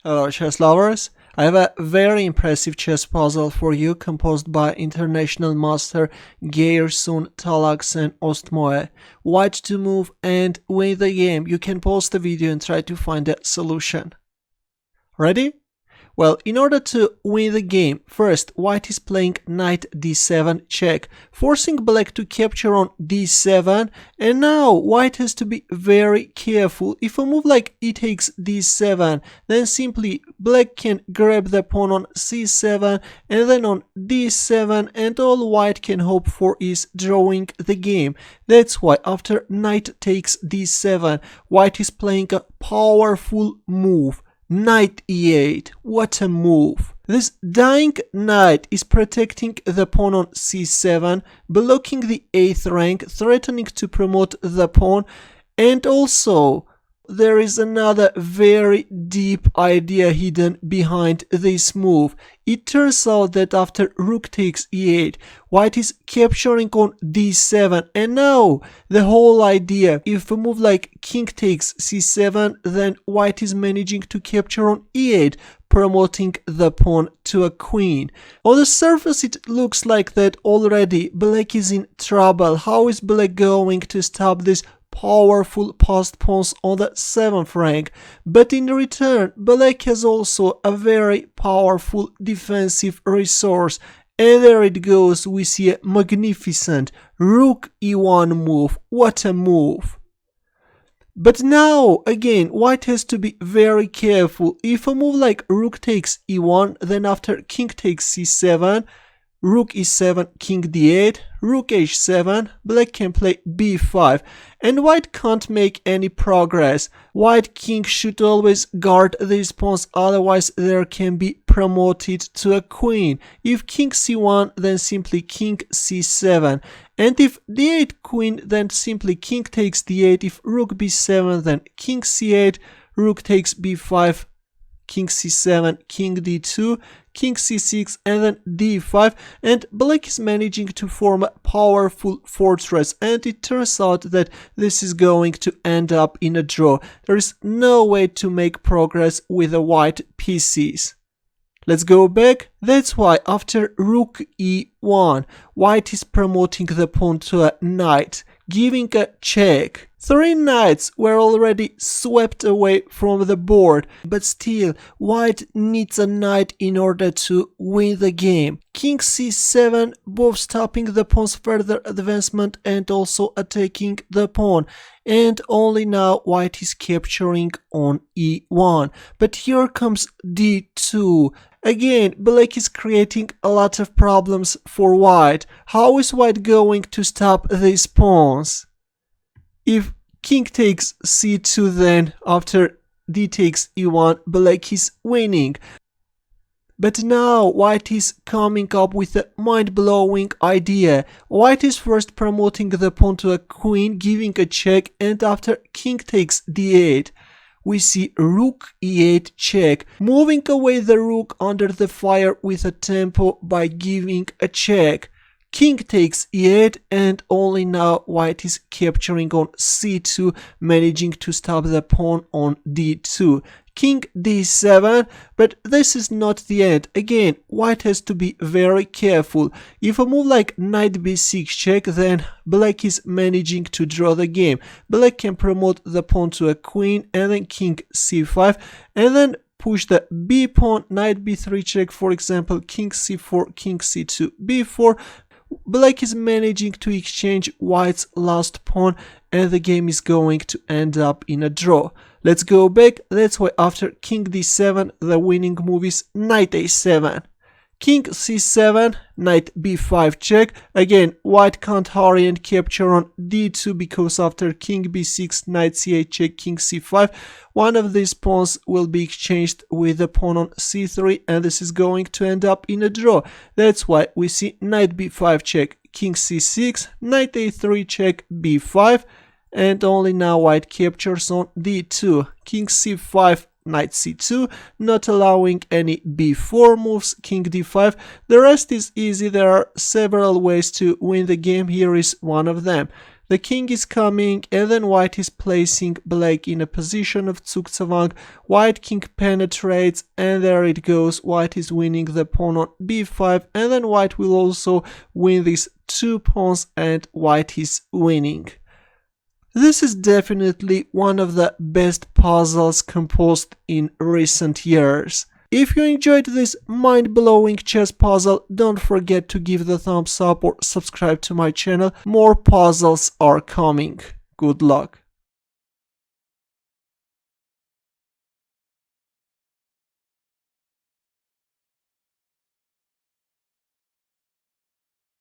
Hello chess lovers, I have a very impressive chess puzzle for you composed by international master Geir, Sune, Tallaksen, Østmoe. White to move and win the game. You can pause the video and try to find a solution. Ready? Well, in order to win the game, first white is playing knight d7 check, forcing black to capture on d7, and now white has to be very careful. If a move like e takes d7, then simply black can grab the pawn on c7 and then on d7, and all white can hope for is drawing the game. That's why after knight takes d7, white is playing a powerful move. Knight e8, what a move. This dying knight is protecting the pawn on c7, blocking the 8th rank, threatening to promote the pawn, and also there is another very deep idea hidden behind this move. It turns out that after rook takes e8, white is capturing on d7, and now the whole idea, if a move like king takes c7, then white is managing to capture on e8, promoting the pawn to a queen. On the surface it looks like that already black is in trouble. How is black going to stop this powerful passed pawns on the 7th rank? But in return, black has also a very powerful defensive resource, and there it goes. We see a magnificent rook e1 move. What a move. But now, again, white has to be very careful. If a move like rook takes e1, then after king takes c7, rook e7, king d8, rook h7, black can play b5, and white can't make any progress. White king should always guard these pawns, otherwise there can be promoted to a queen. If king c1, then simply king c7, and if d8 queen, then simply king takes d8. If rook b7, then king c8, rook takes b5, king c7, king d2, king c6, and then d5, and black is managing to form a powerful fortress, and it turns out that this is going to end up in a draw. There is no way to make progress with the white pieces. Let's go back. That's why after rook e1, white is promoting the pawn to a knight, giving a check. 3 knights were already swept away from the board, but still white needs a knight in order to win the game. King c7, both stopping the pawn's further advancement and also attacking the pawn, and only now white is capturing on e1. But here comes d2. Again, black is creating a lot of problems for white. How is white going to stop these pawns? If king takes c2, then after d takes e1, black is winning. But now white is coming up with a mind-blowing idea. White is first promoting the pawn to a queen, giving a check, and after king takes d8, we see rook e8 check, moving away the rook under the fire with a tempo by giving a check. King takes e8, and only now white is capturing on c2, managing to stop the pawn on d2. King d7, but this is not the end. Again, white has to be very careful. If a move like knight b6 check, then black is managing to draw the game. Black can promote the pawn to a queen, and then king c5, and then push the b pawn, knight b3 check, for example, king c4, king c2, b4. Black is managing to exchange white's last pawn, and the game is going to end up in a draw. Let's go back. That's why after king d7, the winning move is knight a7. King c7, knight b5 check. Again, white can't hurry and capture on d2 because after king b6, knight c8 check, king c5, one of these pawns will be exchanged with the pawn on c3, and this is going to end up in a draw. That's why we see knight b5 check, king c6, knight a3 check, b5, and only now white captures on d2, king c5, knight c2, not allowing any b4 moves, king d5. The rest is easy. There are several ways to win the game. Here is one of them. The king is coming, and then white is placing black in a position of zugzwang. White king penetrates, and there it goes. White is winning the pawn on b5, and then white will also win these 2 pawns, and white is winning. This is definitely one of the best puzzles composed in recent years. If you enjoyed this mind-blowing chess puzzle, don't forget to give the thumbs up or subscribe to my channel. More puzzles are coming. Good luck.